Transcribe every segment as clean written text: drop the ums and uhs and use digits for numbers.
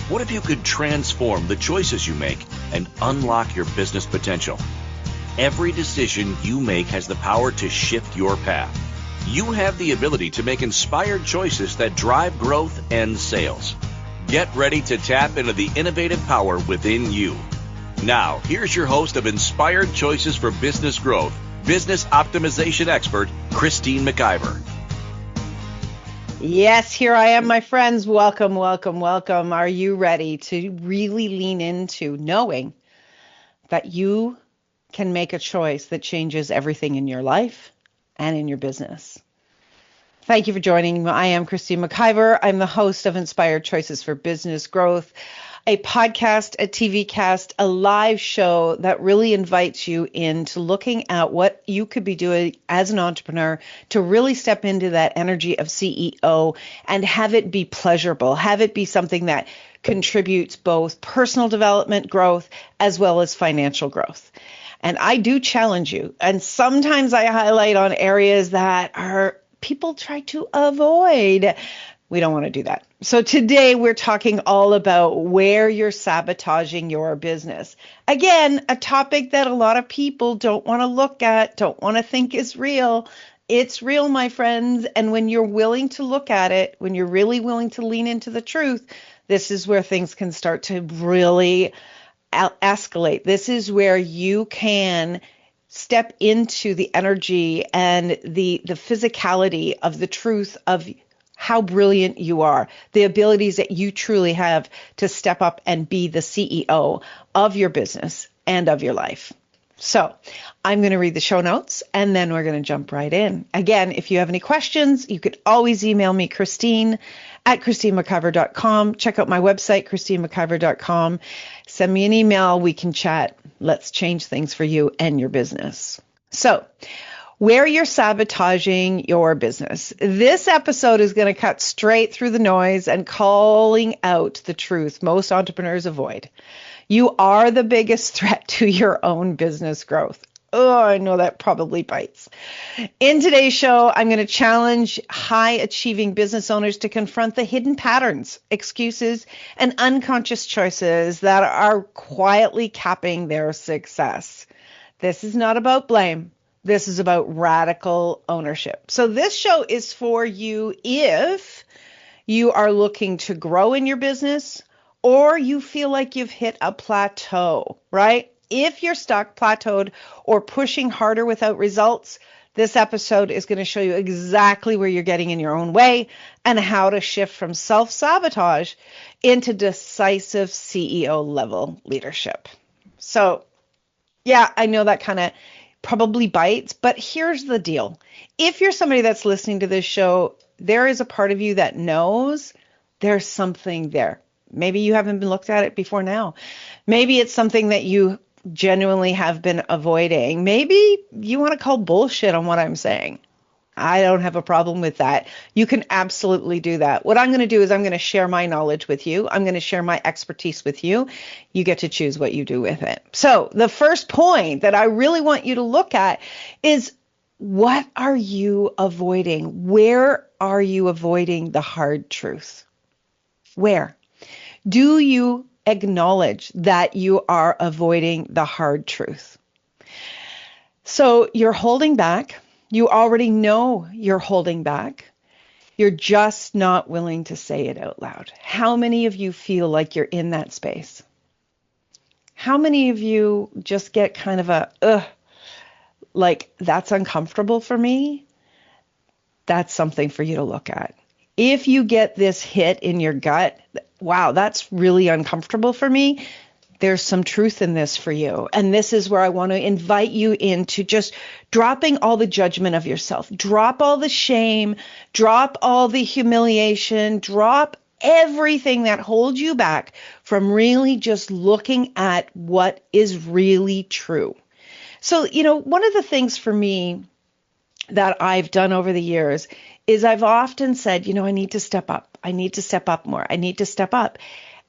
What if you could transform the choices you make and unlock your business potential? Every decision you make has the power to shift your path. You have the ability to make inspired choices that drive growth and sales. Get ready to tap into the innovative power within you. Now, here's your host of Inspired Choices for Business Growth, business optimization expert, Christine McIver. Yes, here I am, my friends. Welcome, welcome, welcome. Are you ready to really lean into knowing that you can make a choice that changes everything in your life and in your business? Thank you for joining me. I am Christine McIver. I'm the host of Inspired Choices for Business Growth, a podcast, a TV cast, a live show that really invites you into looking at what you could be doing as an entrepreneur to really step into that energy of CEO and have it be pleasurable, have it be something that contributes both personal development growth as well as financial growth. And I do challenge you. And sometimes I highlight on areas that people try to avoid. We don't want to do that. So today we're talking all about where you're sabotaging your business. Again, a topic that a lot of people don't want to look at, don't want to think is real. It's real, my friends. And when you're willing to look at it, when you're really willing to lean into the truth, this is where things can start to really escalate. This is where you can step into the energy and the physicality of the truth of how brilliant you are, the abilities that you truly have to step up and be the CEO of your business and of your life. So I'm going to read the show notes and then we're going to jump right in. Again, if you have any questions, you could always email me, Christine at christinemciver.com. Check out my website, christinemciver.com. Send me an email. We can chat. Let's change things for you and your business. So, where you're sabotaging your business. This episode is going to cut straight through the noise and calling out the truth most entrepreneurs avoid. You are the biggest threat to your own business growth. Oh, I know that probably bites. In today's show, I'm going to challenge high-achieving business owners to confront the hidden patterns, excuses, and unconscious choices that are quietly capping their success. This is not about blame. This is about radical ownership. So this show is for you if you are looking to grow in your business or you feel like you've hit a plateau, right? If you're stuck, plateaued, or pushing harder without results, this episode is going to show you exactly where you're getting in your own way and how to shift from self-sabotage into decisive CEO level leadership. So, yeah, I know that kind of probably bites, but here's the deal. If you're somebody that's listening to this show, there is a part of you that knows there's something there. Maybe you haven't been looked at it before now. Maybe it's something that you genuinely have been avoiding. Maybe you want to call bullshit on what I'm saying. I don't have a problem with that. You can absolutely do that. What I'm going to do is I'm going to share my knowledge with you. I'm going to share my expertise with you. You get to choose what you do with it. So the first point that I really want you to look at is, what are you avoiding? Where are you avoiding the hard truth? Where? Do you acknowledge that you are avoiding the hard truth? So you're holding back. You already know you're holding back. You're just not willing to say it out loud. How many of you feel like you're in that space? How many of you just get kind of like, that's uncomfortable for me? That's something for you to look at. If you get this hit in your gut, wow, that's really uncomfortable for me, there's some truth in this for you. And this is where I want to invite you into just dropping all the judgment of yourself. Drop all the shame, drop all the humiliation, drop everything that holds you back from really just looking at what is really true. So, one of the things for me that I've done over the years is I've often said, I need to step up. I need to step up more. I need to step up.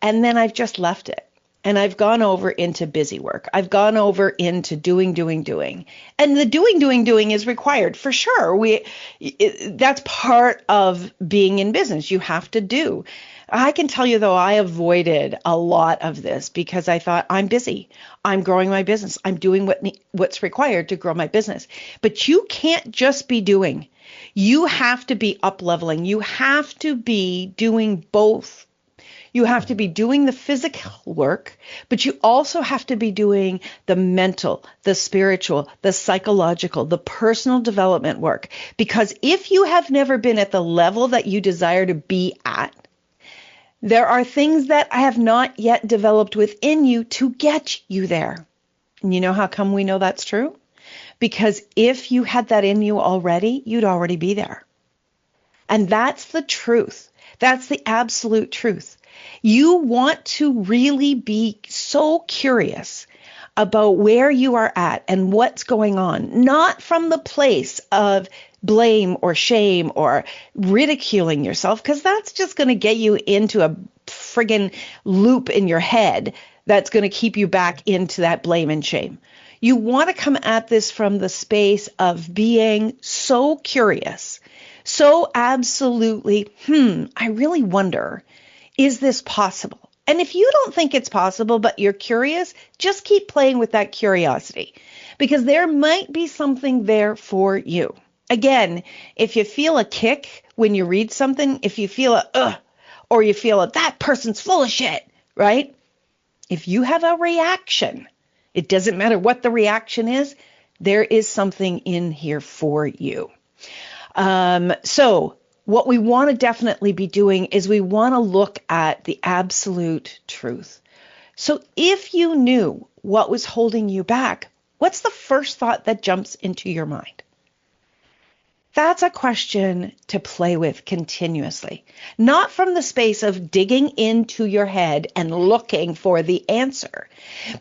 And then I've just left it. And I've gone over into busy work. I've gone over into doing. And the doing is required for sure. That's part of being in business. You have to do. I can tell you, though, I avoided a lot of this because I thought, I'm busy. I'm growing my business. I'm doing what's required to grow my business. But you can't just be doing. You have to be up leveling. You have to be doing both. You have to be doing the physical work, but you also have to be doing the mental, the spiritual, the psychological, the personal development work. Because if you have never been at the level that you desire to be at, there are things that have not yet developed within you to get you there. And you know how come we know that's true? Because if you had that in you already, you'd already be there. And that's the truth. That's the absolute truth. You want to really be so curious about where you are at and what's going on, not from the place of blame or shame or ridiculing yourself, because that's just going to get you into a friggin' loop in your head that's going to keep you back into that blame and shame. You want to come at this from the space of being so curious, so absolutely, I really wonder, is this possible? And if you don't think it's possible, but you're curious, just keep playing with that curiosity, because there might be something there for you. Again, if you feel a kick when you read something, if you feel a or you feel that person's full of shit, right? If you have a reaction, it doesn't matter what the reaction is, there is something in here for you. So what we want to definitely be doing is we want to look at the absolute truth. So if you knew what was holding you back, what's the first thought that jumps into your mind? That's a question to play with continuously, not from the space of digging into your head and looking for the answer,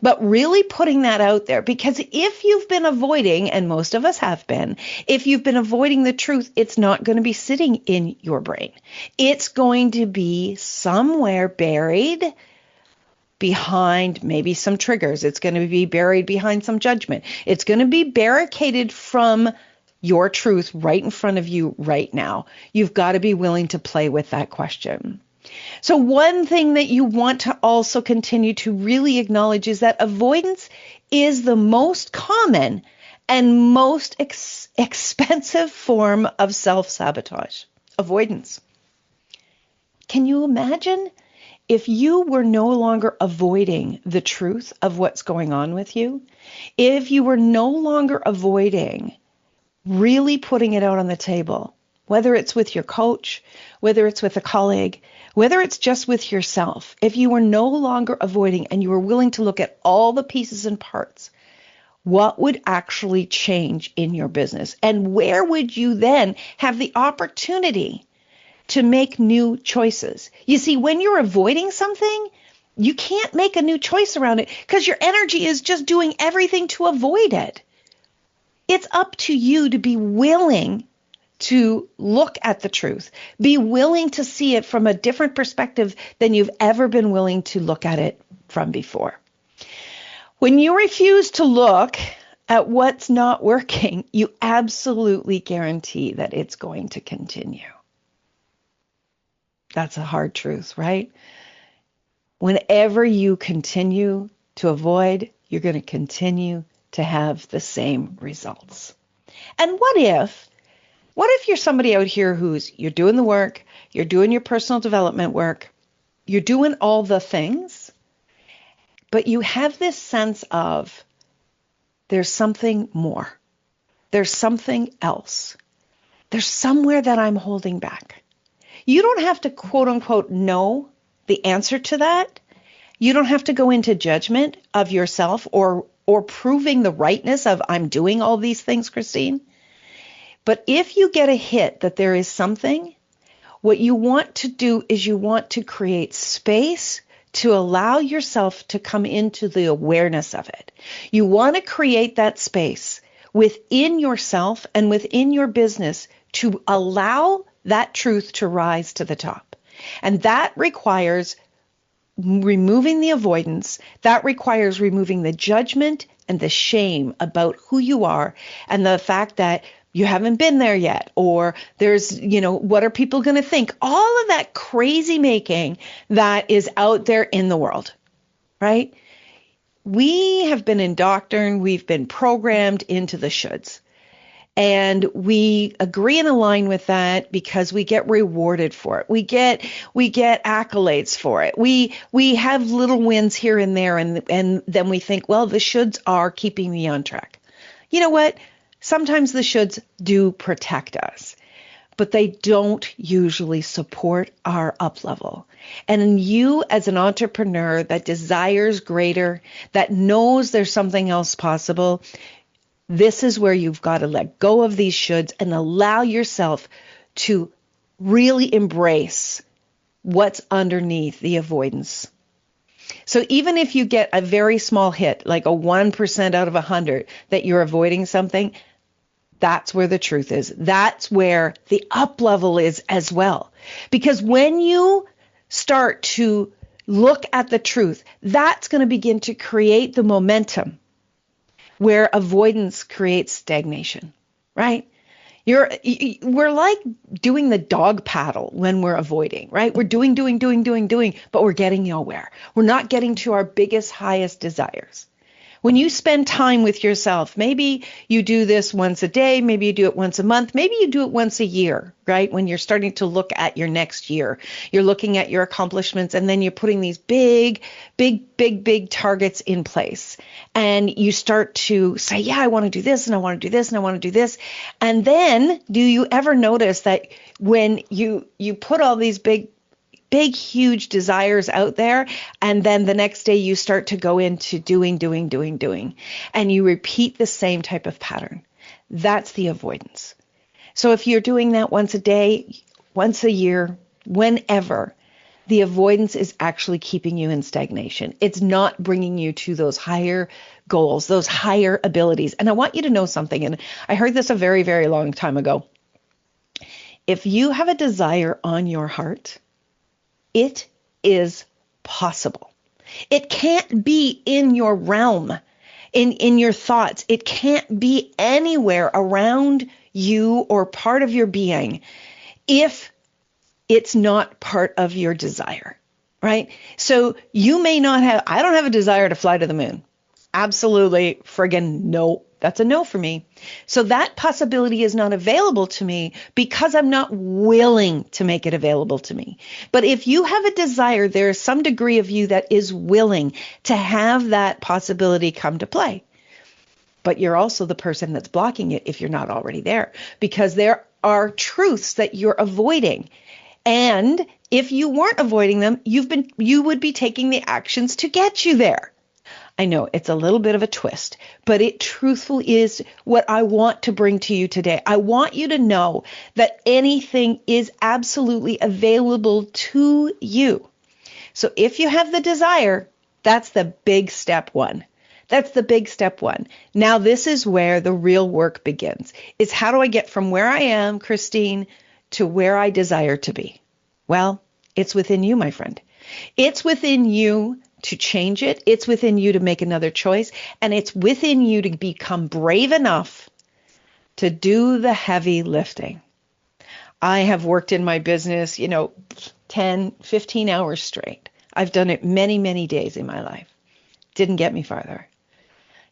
but really putting that out there. Because if you've been avoiding, and most of us have been, if you've been avoiding the truth, it's not going to be sitting in your brain. It's going to be somewhere buried behind maybe some triggers. It's going to be buried behind some judgment. It's going to be barricaded from your truth right in front of you right now. You've got to be willing to play with that question. So one thing that you want to also continue to really acknowledge is that avoidance is the most common and most expensive form of self-sabotage. Avoidance. Can you imagine if you were no longer avoiding the truth of what's going on with you? If you were no longer avoiding really putting it out on the table, whether it's with your coach, whether it's with a colleague, whether it's just with yourself, if you were no longer avoiding and you were willing to look at all the pieces and parts, what would actually change in your business? And where would you then have the opportunity to make new choices? You see, when you're avoiding something, you can't make a new choice around it because your energy is just doing everything to avoid it. It's up to you to be willing to look at the truth, be willing to see it from a different perspective than you've ever been willing to look at it from before. When you refuse to look at what's not working, you absolutely guarantee that it's going to continue. That's a hard truth, right? Whenever you continue to avoid, you're going to continue to have the same results. And what if you're somebody out here you're doing the work, you're doing your personal development work, you're doing all the things, but you have this sense of there's something more, there's something else, there's somewhere that I'm holding back. You don't have to quote unquote know the answer to that. You don't have to go into judgment of yourself or proving the rightness of I'm doing all these things, Christine. But if you get a hit that there is something, what you want to do is you want to create space to allow yourself to come into the awareness of it. You want to create that space within yourself and within your business to allow that truth to rise to the top. And that requires removing the avoidance. That requires removing the judgment and the shame about who you are and the fact that you haven't been there yet, or there's, what are people going to think? All of that crazy making that is out there in the world, right? We have been indoctrined, we've been programmed into the shoulds. And we agree and align with that because we get rewarded for it. We get accolades for it. We have little wins here and there, and then we think, well, the shoulds are keeping me on track. You know what? Sometimes the shoulds do protect us, but they don't usually support our up level. And you as an entrepreneur that desires greater, that knows there's something else possible, this is where you've got to let go of these shoulds and allow yourself to really embrace what's underneath the avoidance. So even if you get a very small hit, like a 1% out of 100 that you're avoiding something, that's where the truth is. That's where the up level is as well. Because when you start to look at the truth, that's going to begin to create the momentum where avoidance creates stagnation, right? We're like doing the dog paddle when we're avoiding, right? We're doing, but we're getting nowhere. We're not getting to our biggest, highest desires. When you spend time with yourself, maybe you do this once a day, maybe you do it once a month, maybe you do it once a year, right? When you're starting to look at your next year, you're looking at your accomplishments, and then you're putting these big targets in place. And you start to say, yeah, I want to do this, and I want to do this, and I want to do this. And then do you ever notice that when you put all these big, huge desires out there, and then the next day you start to go into doing, and you repeat the same type of pattern? That's the avoidance. So if you're doing that once a day, once a year, whenever, the avoidance is actually keeping you in stagnation. It's not bringing you to those higher goals, those higher abilities. And I want you to know something, and I heard this a very, very long time ago. If you have a desire on your heart, it is possible. It can't be in your realm, in your thoughts. It can't be anywhere around you or part of your being if it's not part of your desire, right? So you may not have, I don't have a desire to fly to the moon. Absolutely friggin' no. That's a no for me. So that possibility is not available to me because I'm not willing to make it available to me. But if you have a desire, there is some degree of you that is willing to have that possibility come to play. But you're also the person that's blocking it if you're not already there, because there are truths that you're avoiding. And if you weren't avoiding them, you would be taking the actions to get you there. I know it's a little bit of a twist, but it truthfully is what I want to bring to you today. I want you to know that anything is absolutely available to you. So if you have the desire, that's the big step one. That's the big step one. Now this is where the real work begins. Is how do I get from where I am, Christine, to where I desire to be? Well, it's within you, my friend. It's within you to change it. It's within you to make another choice. And it's within you to become brave enough to do the heavy lifting. I have worked in my business, 10, 15 hours straight. I've done it many, many days in my life. Didn't get me farther.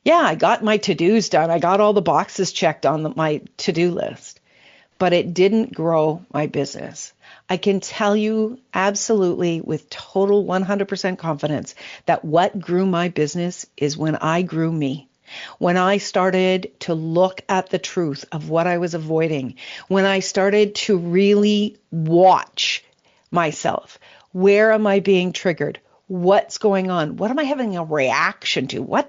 Yeah, I got my to-dos done. I got all the boxes checked on my to-do list, but it didn't grow my business. I can tell you absolutely with total 100% confidence that what grew my business is when I grew me. When I started to look at the truth of what I was avoiding, when I started to really watch myself, where am I being triggered? What's going on? What am I having a reaction to? Why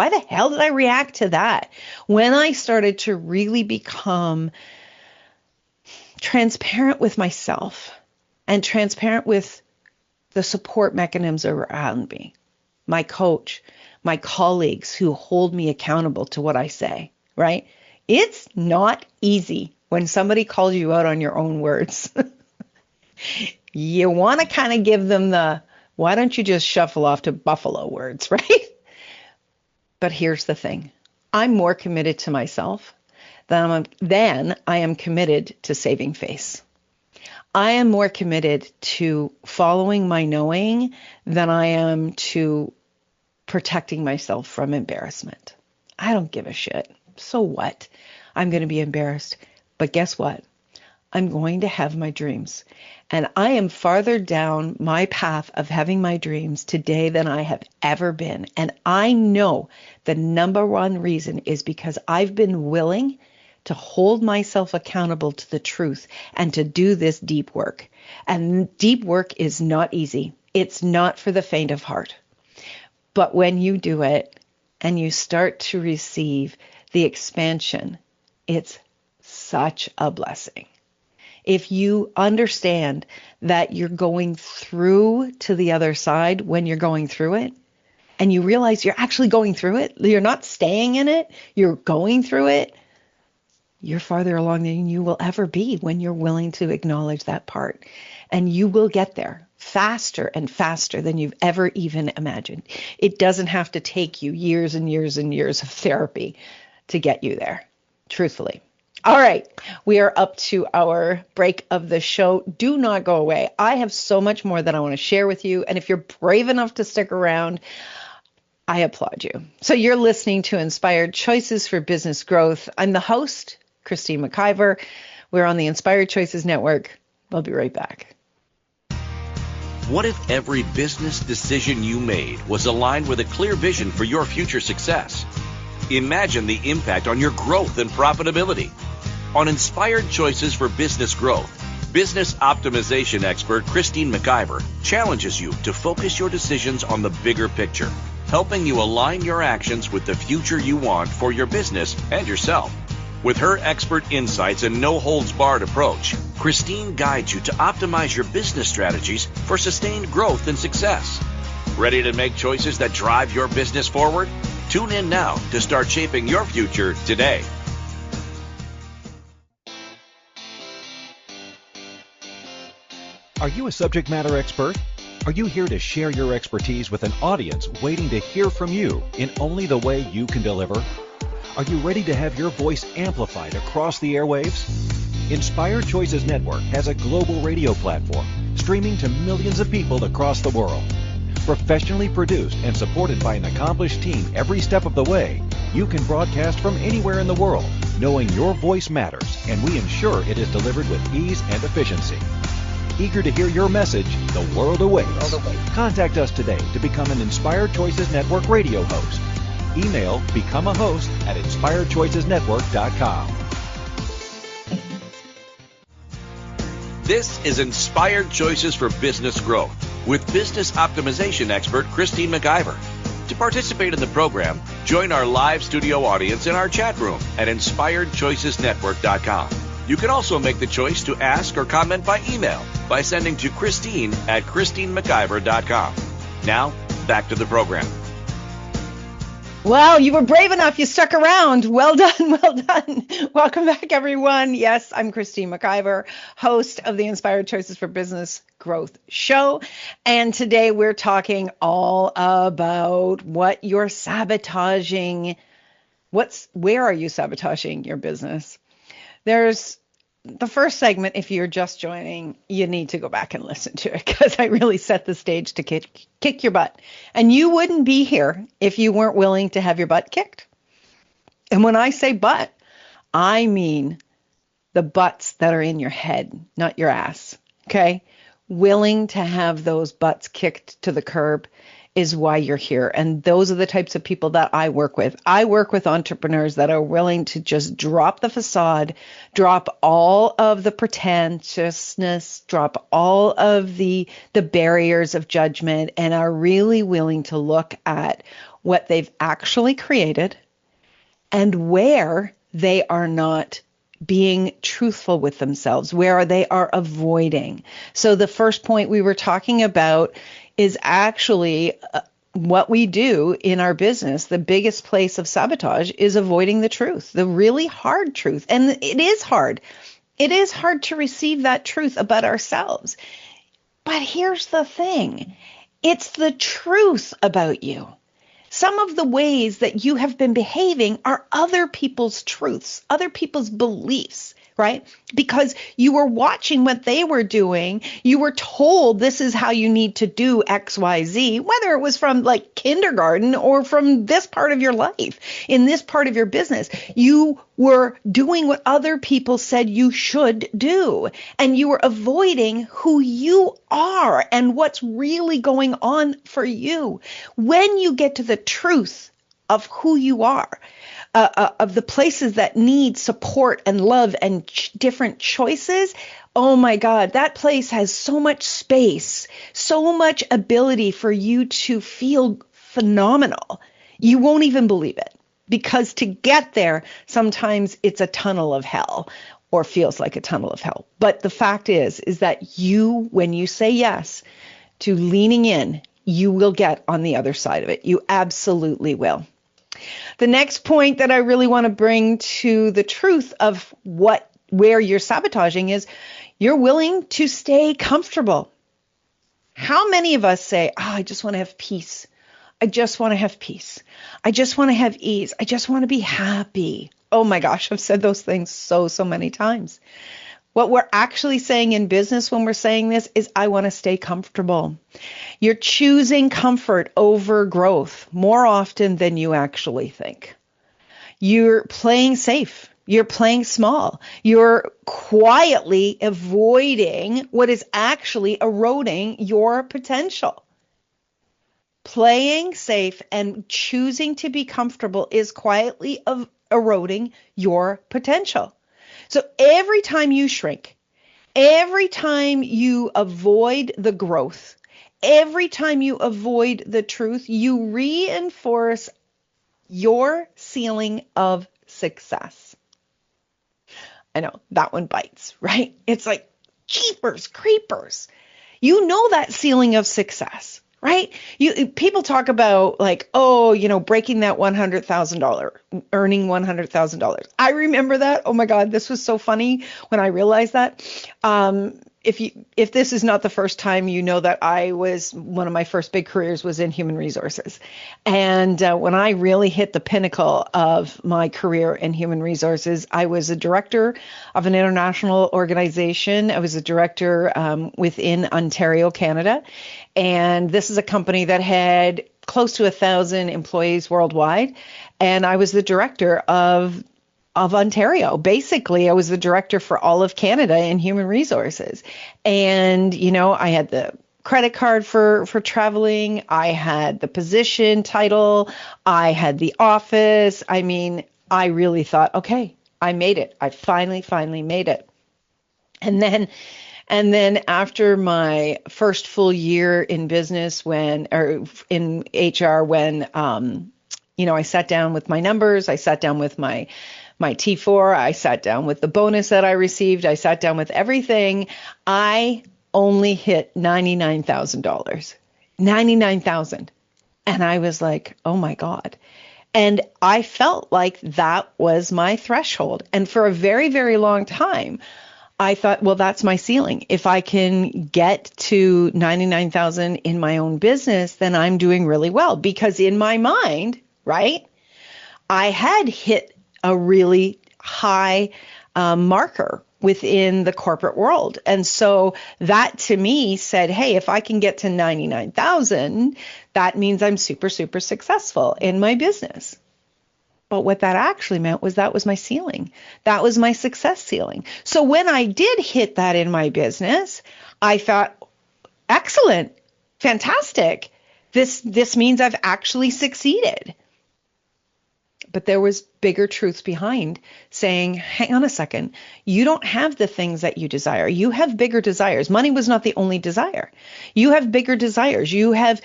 the hell did I react to that? When I started to really become transparent with myself and transparent with the support mechanisms around me, my coach, my colleagues who hold me accountable to what I say, right? It's not easy when somebody calls you out on your own words. You want to kind of give them the, why don't you just shuffle off to Buffalo words, right? But here's the thing. I'm more committed to myself then I am committed to saving face. I am more committed to following my knowing than I am to protecting myself from embarrassment. I don't give a shit. So what? I'm going to be embarrassed. But guess what? I'm going to have my dreams. And I am farther down my path of having my dreams today than I have ever been. And I know the number one reason is because I've been willing to hold myself accountable to the truth and to do this deep work. And deep work is not easy. It's not for the faint of heart. But when you do it and you start to receive the expansion, it's such a blessing. If you understand that you're going through to the other side when you're going through it, and you realize you're actually going through it, you're not staying in it, you're going through it, you're farther along than you will ever be when you're willing to acknowledge that part. And you will get there faster and faster than you've ever even imagined. It doesn't have to take you years and years and years of therapy to get you there, truthfully. All right, we are up to our break of the show. Do not go away. I have so much more that I want to share with you. And if you're brave enough to stick around, I applaud you. So you're listening to Inspired Choices for Business Growth. I'm the host, Christine McIver. We're on the Inspired Choices Network. I'll be right back. What if every business decision you made was aligned with a clear vision for your future success? Imagine the impact on your growth and profitability. On Inspired Choices for Business Growth, business optimization expert Christine McIver challenges you to focus your decisions on the bigger picture, helping you align your actions with the future you want for your business and yourself. With her expert insights and no-holds-barred approach, Christine guides you to optimize your business strategies for sustained growth and success. Ready to make choices that drive your business forward? Tune in now to start shaping your future today. Are you a subject matter expert? Are you here to share your expertise with an audience waiting to hear from you in only the way you can deliver? Are you ready to have your voice amplified across the airwaves? Inspired Choices Network has a global radio platform streaming to millions of people across the world. Professionally produced and supported by an accomplished team every step of the way, you can broadcast from anywhere in the world, knowing your voice matters, and we ensure it is delivered with ease and efficiency. Eager to hear your message, the world awaits. Contact us today to become an Inspired Choices Network radio host. Email becomeahost@inspiredchoicesnetwork.com. This is Inspired Choices for Business Growth with business optimization expert Christine McIver. To participate in the program, join our live studio audience in our chat room at inspiredchoicesnetwork.com. You can also make the choice to ask or comment by email by sending to Christine@ChristineMcIver.com. Now, back to the program. Well, you were brave enough. You stuck around. Well done. Well done. Welcome back, everyone. Yes, I'm Christine McIver, host of the Inspired Choices for Business Growth show. And today we're talking all about what you're sabotaging. Where are you sabotaging your business? There's the first segment. If you're just joining, you need to go back and listen to it because I really set the stage to kick your butt. And you wouldn't be here if you weren't willing to have your butt kicked. And when I say butt, I mean the butts that are in your head, not your ass. Okay? Willing to have those butts kicked to the curb is why you're here. And those are the types of people that I work with. I work with entrepreneurs that are willing to just drop the facade, drop all of the pretentiousness, drop all of the barriers of judgment, and are really willing to look at what they've actually created and where they are not being truthful with themselves, where they are avoiding. So the first point we were talking about is actually what we do in our business. The biggest place of sabotage is avoiding the truth, the really hard truth. And it is hard. It is hard to receive that truth about ourselves. But here's the thing. It's the truth about you. Some of the ways that you have been behaving are other people's truths, other people's beliefs, right? Because you were watching what they were doing. You were told this is how you need to do X, Y, Z, whether it was from like kindergarten or from this part of your life, in this part of your business. You were doing what other people said you should do, and you were avoiding who you are and what's really going on for you. When you get to the truth of who you are, of the places that need support and love and different choices, oh my God, that place has so much space, so much ability for you to feel phenomenal. You won't even believe it, because to get there, sometimes it's a tunnel of hell, or feels like a tunnel of hell. But the fact is that you, when you say yes to leaning in, you will get on the other side of it. You absolutely will. The next point that I really want to bring to the truth of where you're sabotaging is you're willing to stay comfortable. How many of us say, I just want to have peace. I just want to have peace. I just want to have ease. I just want to be happy. Oh my gosh, I've said those things so many times. What we're actually saying in business when we're saying this is, I want to stay comfortable. You're choosing comfort over growth more often than you actually think. You're playing safe. You're playing small. You're quietly avoiding what is actually eroding your potential. Playing safe and choosing to be comfortable is quietly eroding your potential. So every time you shrink, every time you avoid the growth, every time you avoid the truth, you reinforce your ceiling of success. I know that one bites, right? It's like, jeepers creepers. You know that ceiling of success, right? People talk about like, breaking that $100,000, earning $100,000. I remember that. Oh my God, this was so funny when I realized that. If this is not the first time, you know that one of my first big careers was in human resources. And when I really hit the pinnacle of my career in human resources, I was a director of an international organization. I was a director within Ontario, Canada. And this is a company that had close to 1,000 employees worldwide. And I was the director of Ontario. Basically, I was the director for all of Canada in human resources. And, I had the credit card for traveling. I had the position title. I had the office. I mean, I really thought, okay, I made it. I finally made it. And then after my first full year in business in HR, when, I sat down with my numbers, I sat down with my T4, I sat down with the bonus that I received, I sat down with everything. I only hit $99,000. $99,000. And I was like, oh my God. And I felt like that was my threshold. And for a very, very long time, I thought, well, that's my ceiling. If I can get to 99,000 in my own business, then I'm doing really well. Because in my mind, right, I had hit a really high marker within the corporate world. And so that to me said, hey, if I can get to 99,000, that means I'm super successful in my business. But what that actually meant was that was my ceiling. That was my success ceiling. So when I did hit that in my business, I thought, excellent, fantastic. This means I've actually succeeded. But there was bigger truths behind saying, hang on a second, you don't have the things that you desire. You have bigger desires. Money was not the only desire. You have bigger desires. You have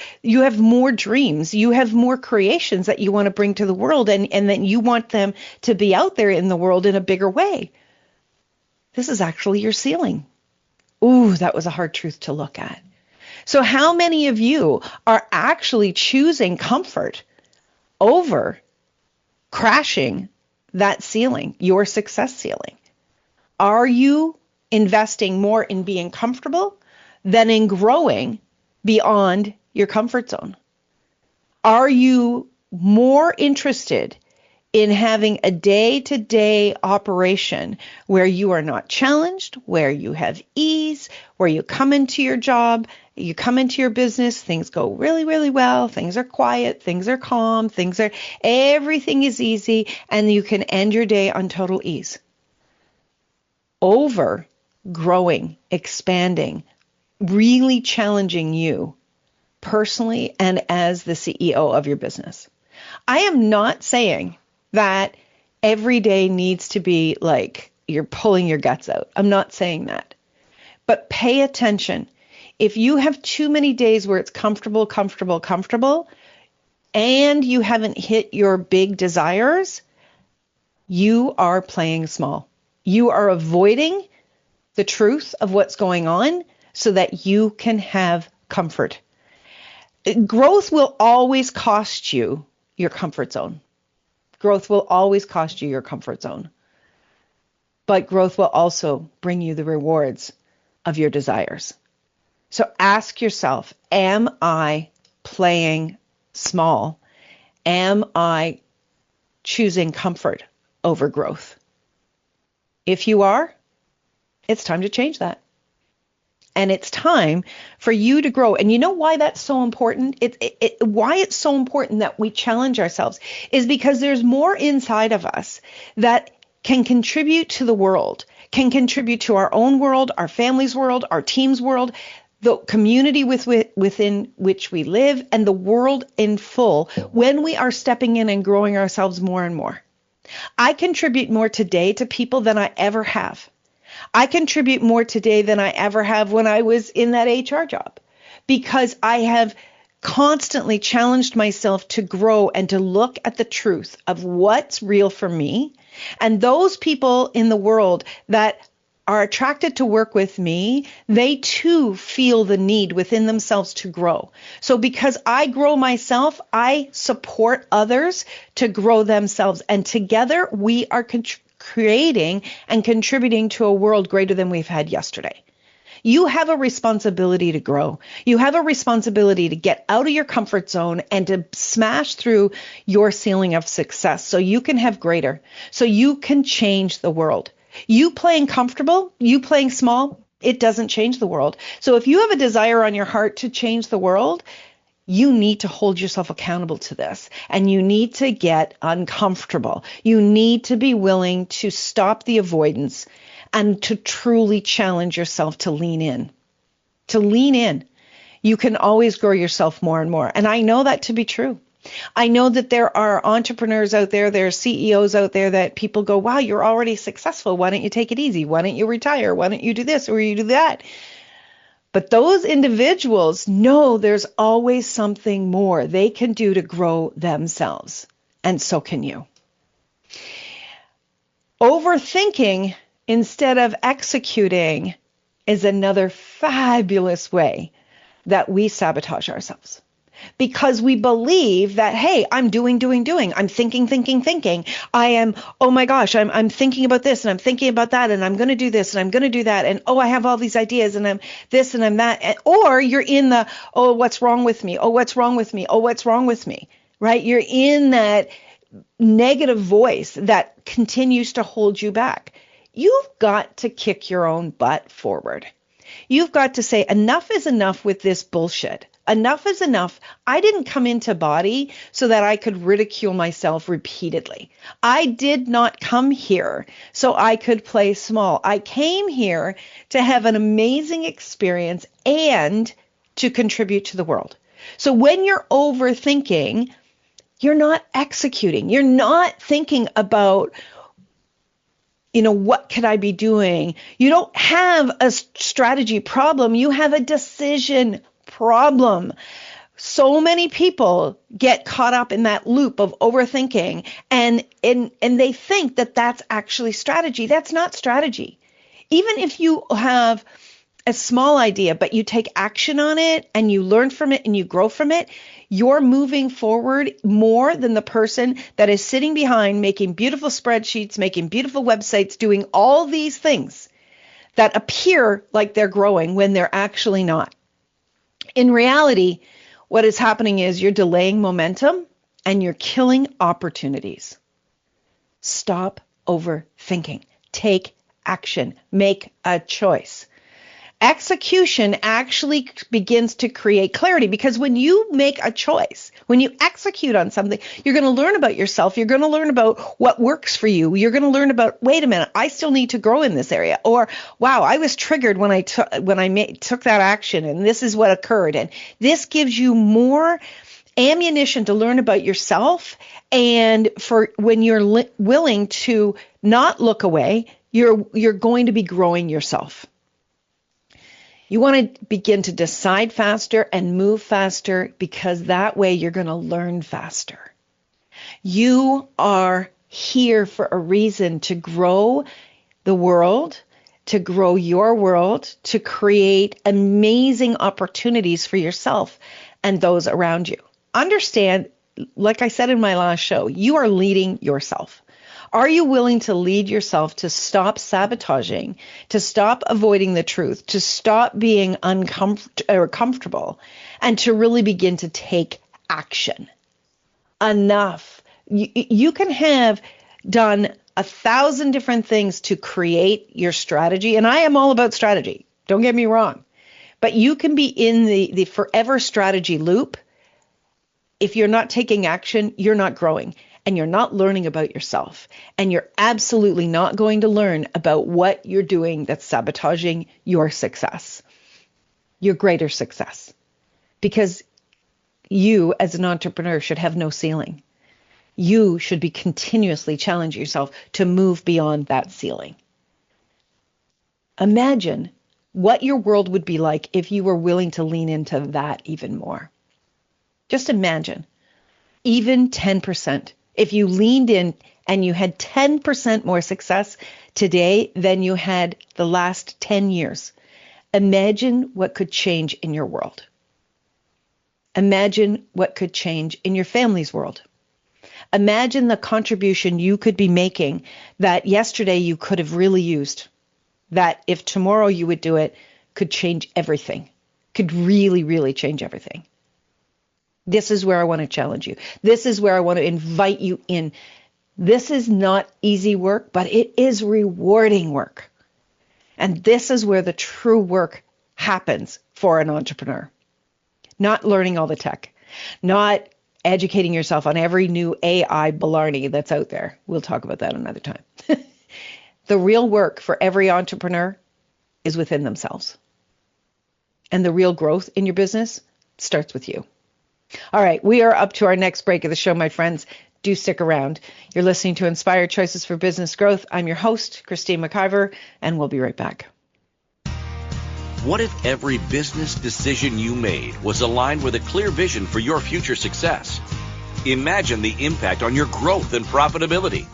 more dreams. You have more creations that you want to bring to the world, and then you want them to be out there in the world in a bigger way. This is actually your ceiling. Ooh, that was a hard truth to look at. So how many of you are actually choosing comfort over crashing that ceiling, your success ceiling? Are you investing more in being comfortable than in growing beyond your comfort zone? Are you more interested in having a day-to-day operation where you are not challenged, where you have ease, where you come into your job, you come into your business, things go really, really well, things are quiet, things are calm, everything is easy, and you can end your day on total ease. Over growing, expanding, really challenging you personally and as the CEO of your business. I am not saying that every day needs to be like you're pulling your guts out. I'm not saying that. But pay attention. If you have too many days where it's comfortable, and you haven't hit your big desires, you are playing small. You are avoiding the truth of what's going on so that you can have comfort. Growth will always cost you your comfort zone. Growth will always cost you your comfort zone. But growth will also bring you the rewards of your desires. So ask yourself, am I playing small? Am I choosing comfort over growth? If you are, it's time to change that. And it's time for you to grow. And you know why that's so important? Why it's so important that we challenge ourselves is because there's more inside of us that can contribute to the world, can contribute to our own world, our family's world, our team's world, the community within which we live, and the world in full when we are stepping in and growing ourselves more and more. I contribute more today to people than I ever have. I contribute more today than I ever have when I was in that HR job, because I have constantly challenged myself to grow and to look at the truth of what's real for me. And those people in the world that are attracted to work with me, they too feel the need within themselves to grow. So because I grow myself, I support others to grow themselves. And together we are creating and contributing to a world greater than we've had yesterday. You have a responsibility to grow. You have a responsibility to get out of your comfort zone and to smash through your ceiling of success so you can have greater, so you can change the world. You playing comfortable, you playing small, it doesn't change the world. So if you have a desire on your heart to change the world, you need to hold yourself accountable to this, and you need to get uncomfortable. You need to be willing to stop the avoidance and to truly challenge yourself to lean in. To lean in. You can always grow yourself more and more. And I know that to be true. I know that there are entrepreneurs out there, there are CEOs out there that people go, wow, you're already successful. Why don't you take it easy? Why don't you retire? Why don't you do this or you do that? But those individuals know there's always something more they can do to grow themselves. And so can you. Overthinking instead of executing is another fabulous way that we sabotage ourselves. Because we believe that, hey, I'm doing. I'm thinking. I am, oh my gosh, I'm thinking about this and I'm thinking about that and I'm going to do this and I'm going to do that. And, oh, I have all these ideas and I'm this and I'm that. Or you're in the, oh, what's wrong with me? Oh, what's wrong with me? Oh, what's wrong with me? Right? You're in that negative voice that continues to hold you back. You've got to kick your own butt forward. You've got to say, enough is enough with this bullshit. Enough is enough. I didn't come into body so that I could ridicule myself repeatedly. I did not come here so I could play small. I came here to have an amazing experience and to contribute to the world. So when you're overthinking, you're not executing. You're not thinking about, what could I be doing? You don't have a strategy problem. You have a decision problem. So many people get caught up in that loop of overthinking and they think that that's actually strategy. That's not strategy. Even if you have a small idea, but you take action on it and you learn from it and you grow from it, you're moving forward more than the person that is sitting behind making beautiful spreadsheets, making beautiful websites, doing all these things that appear like they're growing when they're actually not. In reality, what is happening is you're delaying momentum and you're killing opportunities. Stop overthinking. Take action. Make a choice. Execution actually begins to create clarity, because when you make a choice, when you execute on something, you're going to learn about yourself. You're going to learn about what works for you. You're going to learn about, wait a minute, I still need to grow in this area. Or, wow, I was triggered when I took that action, and this is what occurred. And this gives you more ammunition to learn about yourself. And for when you're willing to not look away, you're going to be growing yourself. You want to begin to decide faster and move faster, because that way you're going to learn faster. You are here for a reason, to grow the world, to grow your world, to create amazing opportunities for yourself and those around you. Understand, like I said in my last show, you are leading yourself. Are you willing to lead yourself to stop sabotaging, to stop avoiding the truth, to stop being comfortable, and to really begin to take action? Enough. You can have done 1,000 different things to create your strategy, and I am all about strategy. Don't get me wrong. But you can be in the forever strategy loop. If you're not taking action, you're not growing. And you're not learning about yourself. And you're absolutely not going to learn about what you're doing that's sabotaging your success, your greater success. Because you, as an entrepreneur, should have no ceiling. You should be continuously challenging yourself to move beyond that ceiling. Imagine what your world would be like if you were willing to lean into that even more. Just imagine, even 10%. If you leaned in and you had 10% more success today than you had the last 10 years, imagine what could change in your world. Imagine what could change in your family's world. Imagine the contribution you could be making that yesterday you could have really used, that if tomorrow you would do it, could change everything, could really, really change everything. This is where I want to challenge you. This is where I want to invite you in. This is not easy work, but it is rewarding work. And this is where the true work happens for an entrepreneur. Not learning all the tech, not educating yourself on every new AI blarney that's out there. We'll talk about that another time. The real work for every entrepreneur is within themselves. And the real growth in your business starts with you. All right, we are up to our next break of the show, my friends. Do stick around. You're listening to Inspired Choices for Business Growth. I'm your host, Christine McIver, and we'll be right back. What if every business decision you made was aligned with a clear vision for your future success? Imagine the impact on your growth and profitability.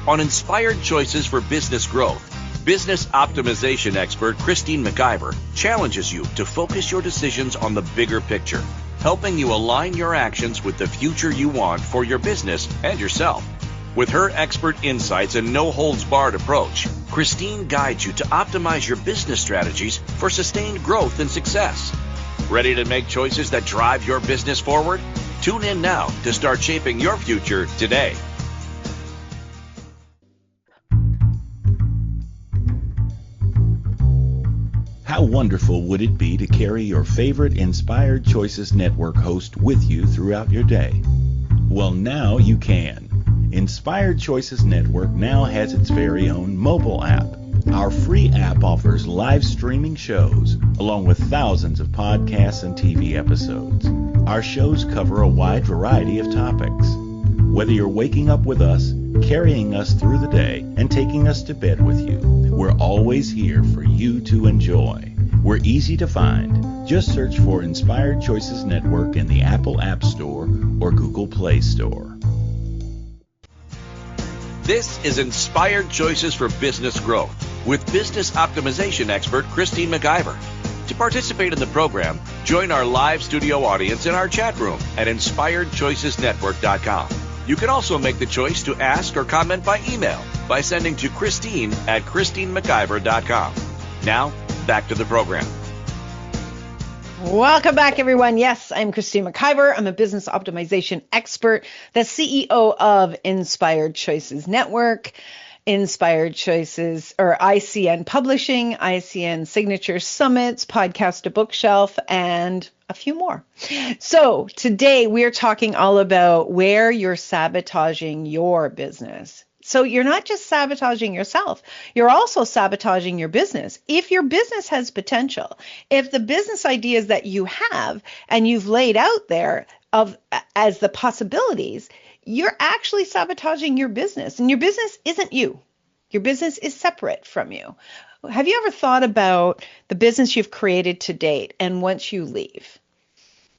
On Inspired Choices for Business Growth, business optimization expert Christine McIver challenges you to focus your decisions on the bigger picture, helping you align your actions with the future you want for your business and yourself. With her expert insights and no-holds-barred approach, Christine guides you to optimize your business strategies for sustained growth and success. Ready to make choices that drive your business forward? Tune in now to start shaping your future today. How wonderful would it be to carry your favorite Inspired Choices Network host with you throughout your day? Well, now you can. Inspired Choices Network now has its very own mobile app. Our free app offers live streaming shows, along with thousands of podcasts and TV episodes. Our shows cover a wide variety of topics. Whether you're waking up with us, carrying us through the day, and taking us to bed with you, we're always here for you to enjoy. We're easy to find. Just search for Inspired Choices Network in the Apple App Store or Google Play Store. This is Inspired Choices for Business Growth with business optimization expert Christine McIver. To participate in the program, join our live studio audience in our chat room at inspiredchoicesnetwork.com. You can also make the choice to ask or comment by email by sending to Christine at christinemciver.com. Now, back to the program. Welcome back, everyone. Yes, I'm Christine McIver. I'm a business optimization expert, the CEO of Inspired Choices Network, Inspired Choices, or ICN Publishing, ICN Signature Summits, Podcast to Bookshelf, and a few more. So today we are talking all about where you're sabotaging your business. So you're not just sabotaging yourself, you're also sabotaging your business. If your business has potential, if the business ideas that you have and you've laid out there as the possibilities, you're actually sabotaging your business. And your business isn't you. Your business is separate from you. Have you ever thought about the business you've created to date and once you leave?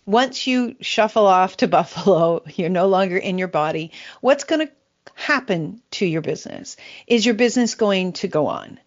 Once you shuffle off to Buffalo, you're no longer in your body, what's going to happen to your business? Is your business going to go on?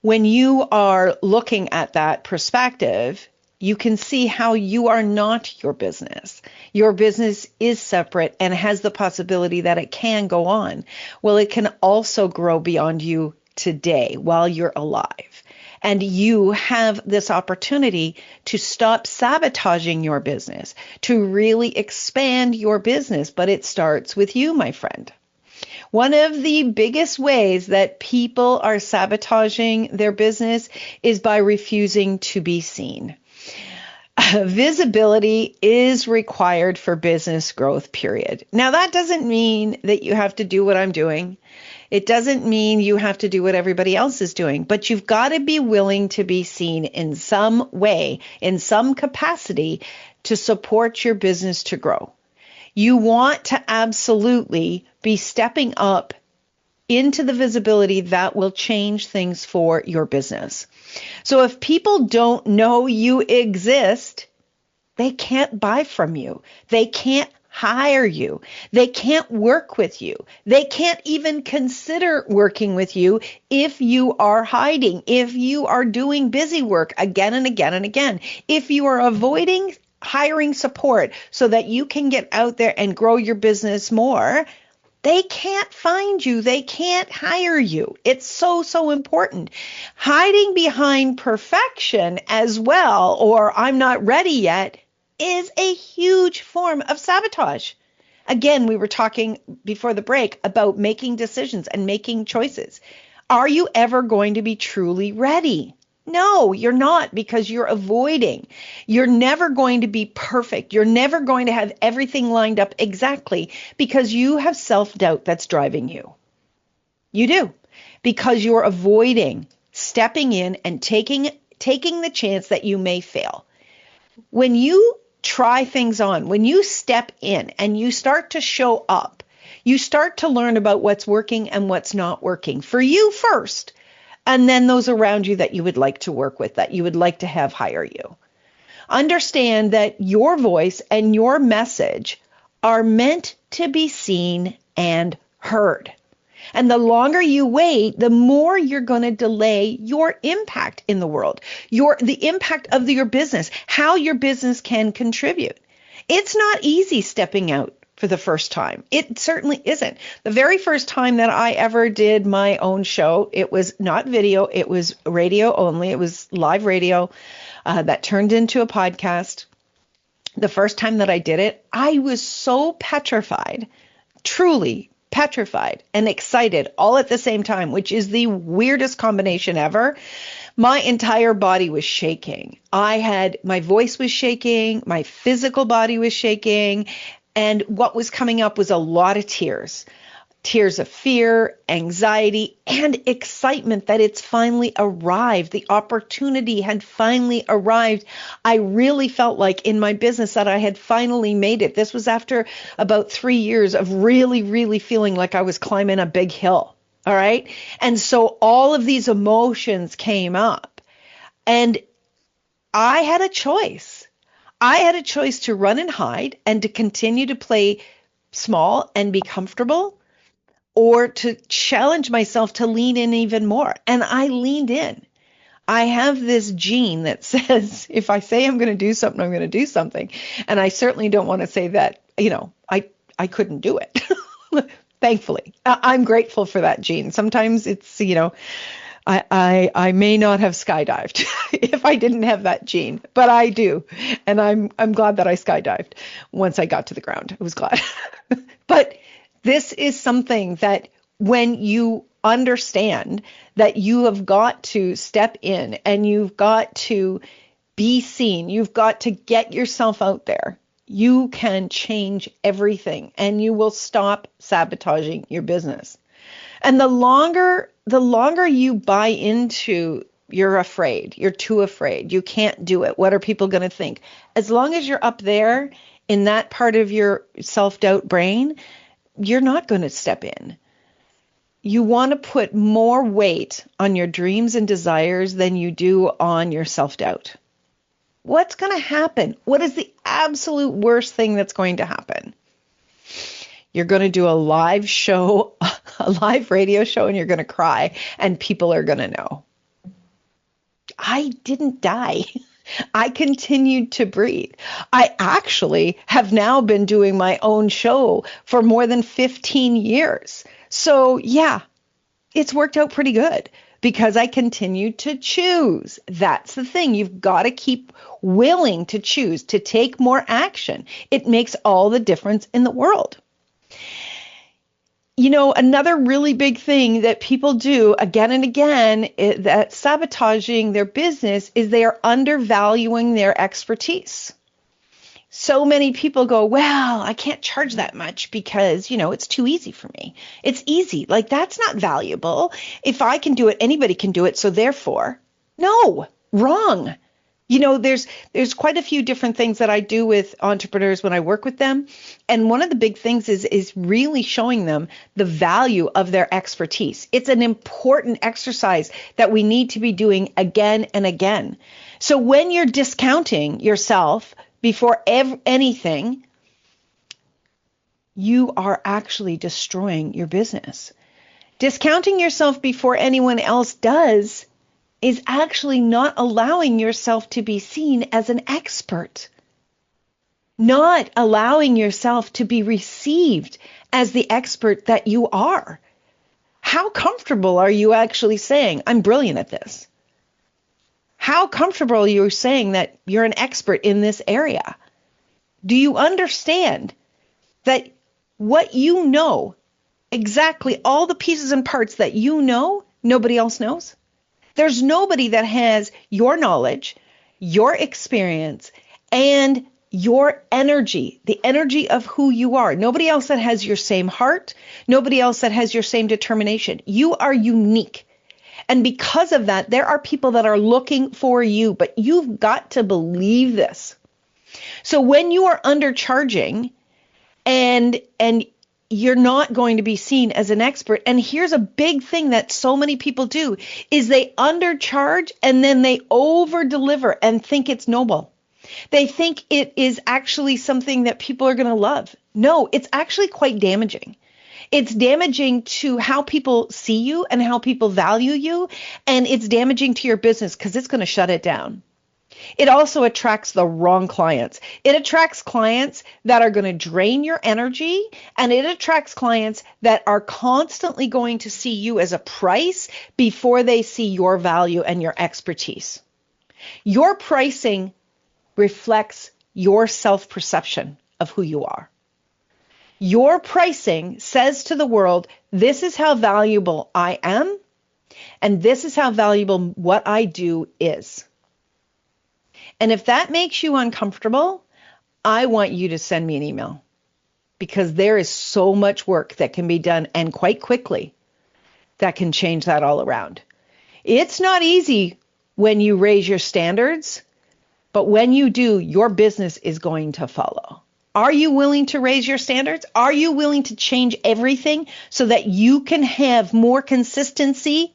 When you are looking at that perspective, you can see how you are not your business. Your business is separate and has the possibility that it can go on. Well, it can also grow beyond you today while you're alive. And you have this opportunity to stop sabotaging your business, to really expand your business. But it starts with you, my friend. One of the biggest ways that people are sabotaging their business is by refusing to be seen. Visibility is required for business growth, period. Now, that doesn't mean that you have to do what I'm doing. It doesn't mean you have to do what everybody else is doing, but you've got to be willing to be seen in some way, in some capacity, to support your business to grow. You want to absolutely be stepping up into the visibility that will change things for your business. So if people don't know you exist, they can't buy from you. They can't hire you. They can't work with you. They can't even consider working with you if you are hiding, if you are doing busy work again and again and again, if you are avoiding hiring support so that you can get out there and grow your business more. They can't find you. They can't hire you. It's so, so important. Hiding behind perfection as well, or I'm not ready yet, is a huge form of sabotage. Again, we were talking before the break about making decisions and making choices. Are you ever going to be truly ready? No, you're not, because you're avoiding. You're never going to be perfect. You're never going to have everything lined up exactly because you have self-doubt that's driving you. You do, because you're avoiding stepping in and taking the chance that you may fail. When you try things on, when you step in and you start to show up, you start to learn about what's working and what's not working for you first. And then those around you that you would like to work with, that you would like to have hire you. Understand that your voice and your message are meant to be seen and heard. And the longer you wait, the more you're going to delay your impact in the world, the impact of your business, how your business can contribute. It's not easy stepping out for the first time. It certainly isn't. The very first time that I ever did my own show, it was not video, it was radio only. It was live radio that turned into a podcast. The first time that I did it, I was so petrified, truly petrified and excited all at the same time, which is the weirdest combination ever. My entire body was shaking. My voice was shaking, my physical body was shaking. And what was coming up was a lot of tears of fear, anxiety, and excitement that it's finally arrived. The opportunity had finally arrived. I really felt like in my business that I had finally made it. This was after about 3 years of really, really feeling like I was climbing a big hill. All right. And so all of these emotions came up and I had a choice. I had a choice to run and hide and to continue to play small and be comfortable, or to challenge myself to lean in even more. And I leaned in. I have this gene that says, if I say I'm going to do something, I'm going to do something. And I certainly don't want to say that, I couldn't do it. Thankfully, I'm grateful for that gene. Sometimes it's, I may not have skydived if I didn't have that gene, but I do. And I'm glad that I skydived once I got to the ground. I was glad. But this is something that when you understand that you have got to step in and you've got to be seen, you've got to get yourself out there, you can change everything and you will stop sabotaging your business. And the longer you buy into you're afraid, you're too afraid, you can't do it, what are people going to think? As long as you're up there in that part of your self-doubt brain, you're not going to step in. You want to put more weight on your dreams and desires than you do on your self-doubt. What's going to happen? What is the absolute worst thing that's going to happen? You're going to do a live show, a live radio show, and you're going to cry, and people are going to know. I didn't die. I continued to breathe. I actually have now been doing my own show for more than 15 years. So yeah, it's worked out pretty good because I continue to choose. That's the thing. You've got to keep willing to choose, to take more action. It makes all the difference in the world. You know, another really big thing that people do again and again that's sabotaging their business is they are undervaluing their expertise. So many people go, well, I can't charge that much because, it's too easy for me. It's easy. Like, that's not valuable. If I can do it, anybody can do it. So therefore, no, wrong. There's quite a few different things that I do with entrepreneurs when I work with them. And one of the big things is really showing them the value of their expertise. It's an important exercise that we need to be doing again and again. So when you're discounting yourself before anything, you are actually destroying your business. Discounting yourself before anyone else does is actually not allowing yourself to be seen as an expert, not allowing yourself to be received as the expert that you are. How comfortable are you actually saying, I'm brilliant at this? How comfortable are you saying that you're an expert in this area? Do you understand that what you know, exactly all the pieces and parts that you know, nobody else knows? There's nobody that has your knowledge, your experience, and your energy, the energy of who you are. Nobody else that has your same heart, nobody else that has your same determination. You are unique. And because of that, there are people that are looking for you, but you've got to believe this. So when you are undercharging and you're not going to be seen as an expert. And here's a big thing that so many people do is they undercharge and then they over deliver and think it's noble. They think it is actually something that people are going to love. No, it's actually quite damaging. It's damaging to how people see you and how people value you. And it's damaging to your business because it's going to shut it down. It also attracts the wrong clients. It attracts clients that are going to drain your energy, and it attracts clients that are constantly going to see you as a price before they see your value and your expertise. Your pricing reflects your self-perception of who you are. Your pricing says to the world, this is how valuable I am, and this is how valuable what I do is. And if that makes you uncomfortable, I want you to send me an email because there is so much work that can be done and quite quickly that can change that all around. It's not easy when you raise your standards, but when you do, your business is going to follow. Are you willing to raise your standards? Are you willing to change everything so that you can have more consistency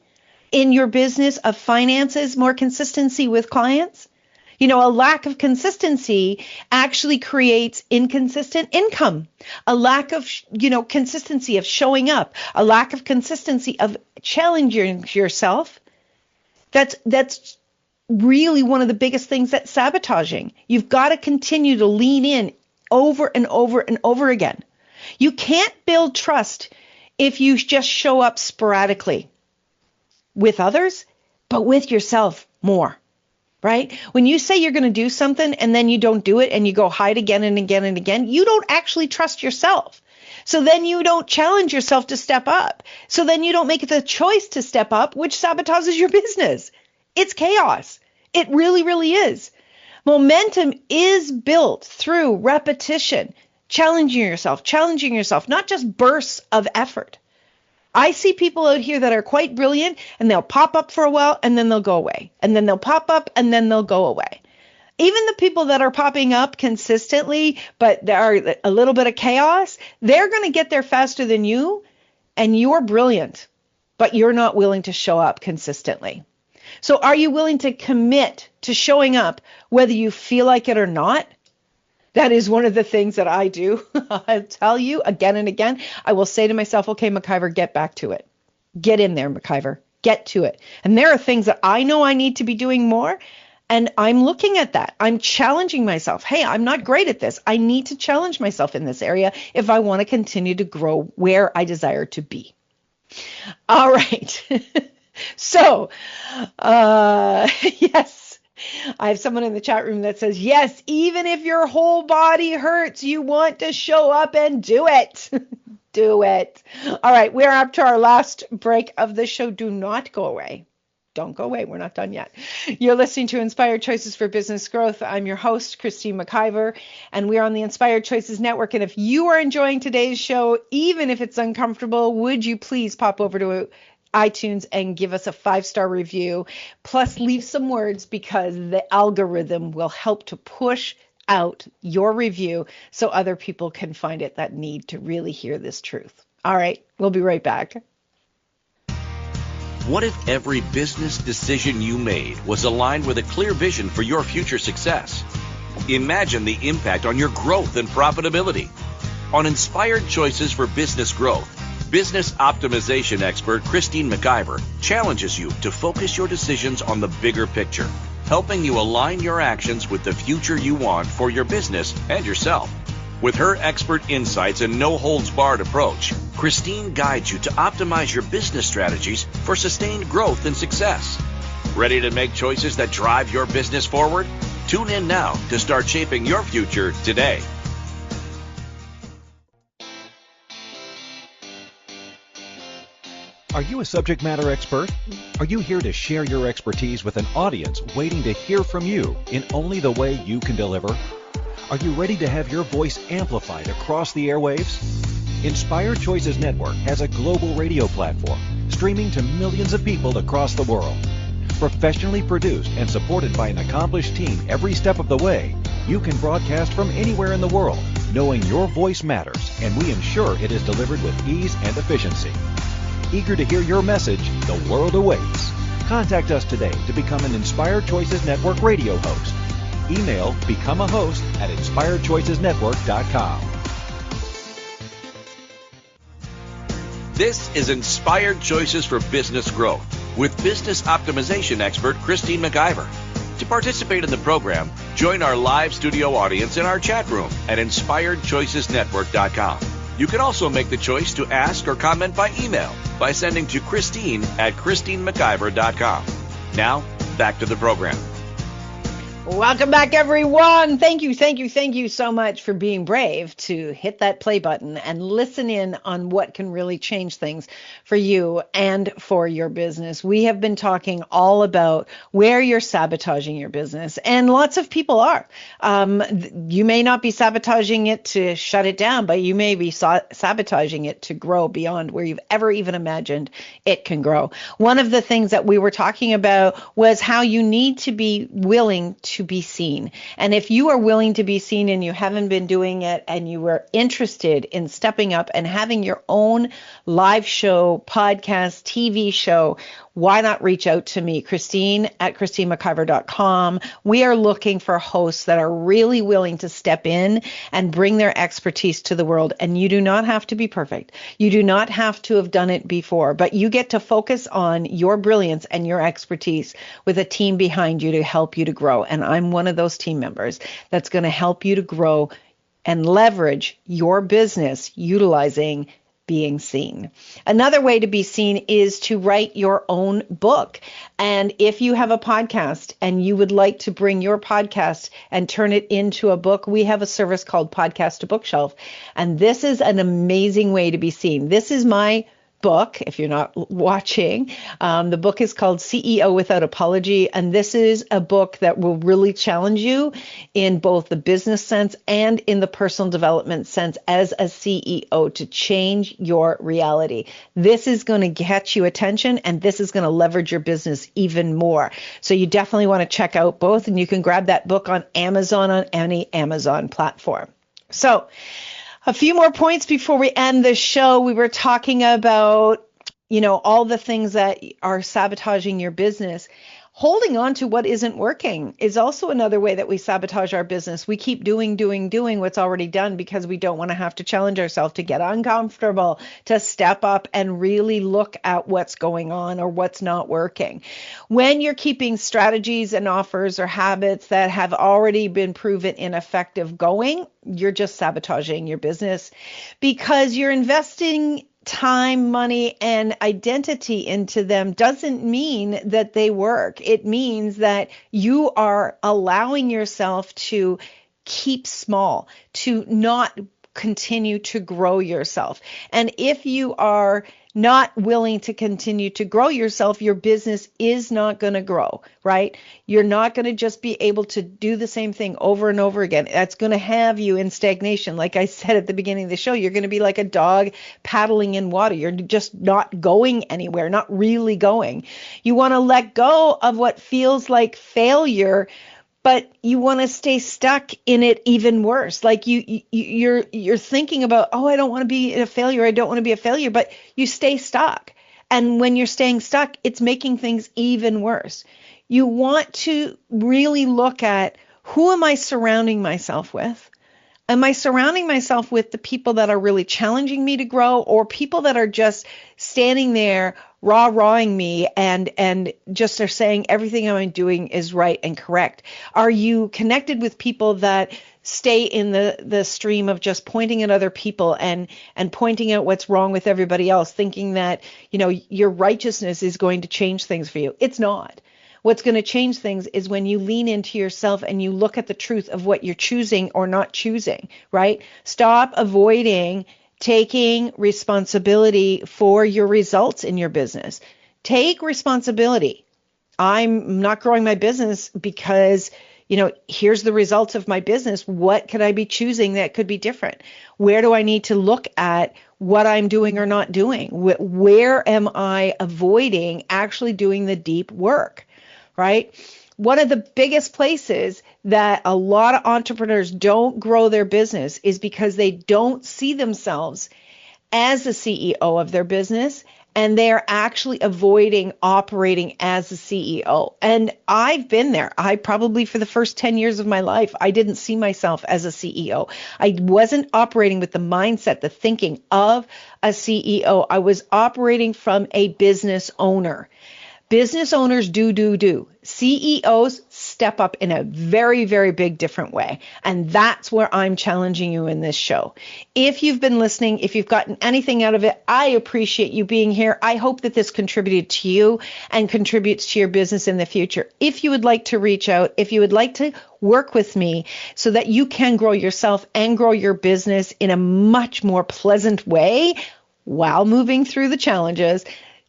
in your business of finances, more consistency with clients? A lack of consistency actually creates inconsistent income. A lack of, consistency of showing up, a lack of consistency of challenging yourself. That's really one of the biggest things that's sabotaging. You've got to continue to lean in over and over and over again. You can't build trust if you just show up sporadically. with others, but with yourself more, right? When you say you're going to do something and then you don't do it and you go hide again and again and again, you don't actually trust yourself. So then you don't challenge yourself to step up. So then you don't make the choice to step up, which sabotages your business. It's chaos. It really, really is. Momentum is built through repetition, challenging yourself, not just bursts of effort. I see people out here that are quite brilliant, and they'll pop up for a while and then they'll go away. And then they'll pop up and then they'll go away. Even the people that are popping up consistently, but there are a little bit of chaos, they're going to get there faster than you, and you're brilliant, but you're not willing to show up consistently. So are you willing to commit to showing up whether you feel like it or not? That is one of the things that I do. I'll tell you again and again, I will say to myself, okay, McIver, get back to it. Get in there, McIver. Get to it. And there are things that I know I need to be doing more. And I'm looking at that. I'm challenging myself. Hey, I'm not great at this. I need to challenge myself in this area if I want to continue to grow where I desire to be. All right. So, yes, I have someone in the chat room that says, yes, even if your whole body hurts, you want to show up and do it. Do it. All right. We're up to our last break of the show. Do not go away. Don't go away. We're not done yet. You're listening to Inspired Choices for Business Growth. I'm your host, Christine McIver, and we're on the Inspired Choices Network. And if you are enjoying today's show, even if it's uncomfortable, would you please pop over to iTunes and give us a 5-star review, plus leave some words, because the algorithm will help to push out your review so other people can find it that need to really hear this truth. All right. We'll be right back. What if every business decision you made was aligned with a clear vision for your future success? Imagine the impact on your growth and profitability. On Inspired Choices for Business Growth, business optimization expert Christine McIver challenges you to focus your decisions on the bigger picture, helping you align your actions with the future you want for your business and yourself. With her expert insights and no-holds-barred approach, Christine guides you to optimize your business strategies for sustained growth and success. Ready to make choices that drive your business forward? Tune in now to start shaping your future today. Are you a subject matter expert? Are you here to share your expertise with an audience waiting to hear from you in only the way you can deliver? Are you ready to have your voice amplified across the airwaves? Inspired Choices Network has a global radio platform streaming to millions of people across the world. Professionally produced and supported by an accomplished team every step of the way, you can broadcast from anywhere in the world, knowing your voice matters, and we ensure it is delivered with ease and efficiency. Eager to hear your message, the world awaits. Contact us today to become an Inspired Choices Network radio host. Email becomeahost@inspiredchoicesnetwork.com. This is Inspired Choices for Business Growth with business optimization expert Christine McIver. To participate in the program, join our live studio audience in our chat room at inspiredchoicesnetwork.com. You can also make the choice to ask or comment by email by sending to Christine@ChristineMcIver.com. Now, back to the program. Welcome back, everyone. Thank you so much for being brave to hit that play button and listen in on what can really change things for you and for your business. We have been talking all about where you're sabotaging your business, and lots of people are. You may not be sabotaging it to shut it down, but you may be sabotaging it to grow beyond where you've ever even imagined it can grow. One of the things that we were talking about was how you need to be willing to be seen. And if you are willing to be seen and you haven't been doing it, and you were interested in stepping up and having your own live show, podcast, TV show, why not reach out to me, Christine@ChristineMcIver.com. We are looking for hosts that are really willing to step in and bring their expertise to the world. And you do not have to be perfect. You do not have to have done it before, but you get to focus on your brilliance and your expertise with a team behind you to help you to grow. And I'm one of those team members that's going to help you to grow and leverage your business utilizing being seen. Another way to be seen is to write your own book. And if you have a podcast and you would like to bring your podcast and turn it into a book, we have a service called Podcast to Bookshelf. And this is an amazing way to be seen. This is my book, if you're not watching. The book is called CEO Without Apology, and this is a book that will really challenge you in both the business sense and in the personal development sense as a CEO to change your reality. This is going to get you attention, and this is going to leverage your business even more. So you definitely want to check out both, and you can grab that book on Amazon, on any Amazon platform. So a few more points before we end the show. We were talking about, all the things that are sabotaging your business. Holding on to what isn't working is also another way that we sabotage our business. We keep doing what's already done because we don't want to have to challenge ourselves, to get uncomfortable, to step up and really look at what's going on or what's not working. When you're keeping strategies and offers or habits that have already been proven ineffective going, you're just sabotaging your business because you're investing time, money, and identity into them doesn't mean that they work. It means that you are allowing yourself to keep small, to not continue to grow yourself. And if you are not willing to continue to grow yourself, your business is not going to grow, right? You're not going to just be able to do the same thing over and over again. That's going to have you in stagnation. Like I said at the beginning of the show, you're going to be like a dog paddling in water. You're just not going anywhere, not really going. You want to let go of what feels like failure, but you want to stay stuck in it even worse. Like you're thinking about, oh, I don't want to be a failure. I don't want to be a failure, but you stay stuck. And when you're staying stuck, it's making things even worse. You want to really look at, who am I surrounding myself with? Am I surrounding myself with the people that are really challenging me to grow, or people that are just standing there rah-rahing me and just are saying everything I'm doing is right and correct? Are you connected with people that stay in the stream of just pointing at other people and pointing out what's wrong with everybody else, thinking that, your righteousness is going to change things for you? It's not. What's going to change things is when you lean into yourself and you look at the truth of what you're choosing or not choosing, right? Stop avoiding taking responsibility for your results in your business. Take responsibility. I'm not growing my business because, here's the results of my business. What could I be choosing that could be different? Where do I need to look at what I'm doing or not doing? Where am I avoiding actually doing the deep work? Right? One of the biggest places that a lot of entrepreneurs don't grow their business is because they don't see themselves as the CEO of their business, and they're actually avoiding operating as the CEO. And I've been there. I probably, for the first 10 years of my life, I didn't see myself as a CEO. I wasn't operating with the mindset, the thinking of a CEO. I was operating from a business owner. Business owners do. CEOs step up in a very, very big different way. And that's where I'm challenging you in this show. If you've been listening, if you've gotten anything out of it, I appreciate you being here. I hope that this contributed to you and contributes to your business in the future. If you would like to reach out, if you would like to work with me so that you can grow yourself and grow your business in a much more pleasant way while moving through the challenges,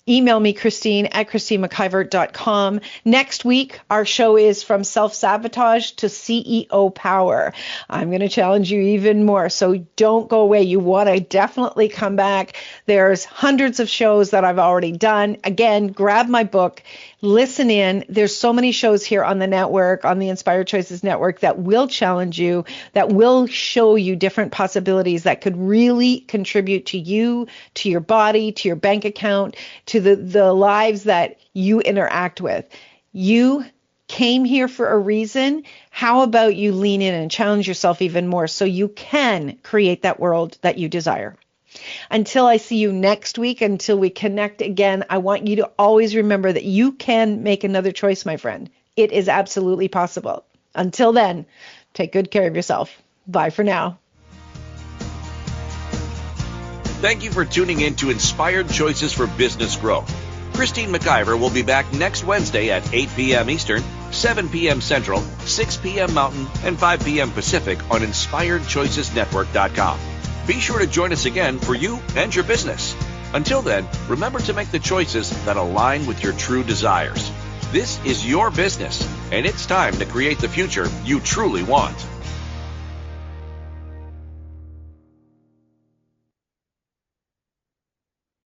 email me, Christine at ChristineMcIver.com. Next week, our show is from self-sabotage to CEO power. I'm going to challenge you even more, so don't go away. You want to definitely come back. There's hundreds of shows that I've already done. Again, grab my book, listen in. There's so many shows here on the network, on the Inspired Choices Network, that will challenge you, that will show you different possibilities that could really contribute to you, to your body, to your bank account, to the lives that you interact with. You came here for a reason. How about you lean in and challenge yourself even more so you can create that world that you desire? Until I see you next week, until we connect again, I want you to always remember that you can make another choice, my friend. It is absolutely possible. Until then, take good care of yourself. Bye for now. Thank you for tuning in to Inspired Choices for Business Growth. Christine McIver will be back next Wednesday at 8 p.m. Eastern, 7 p.m. Central, 6 p.m. Mountain, and 5 p.m. Pacific on InspiredChoicesNetwork.com. Be sure to join us again for you and your business. Until then, remember to make the choices that align with your true desires. This is your business, and it's time to create the future you truly want.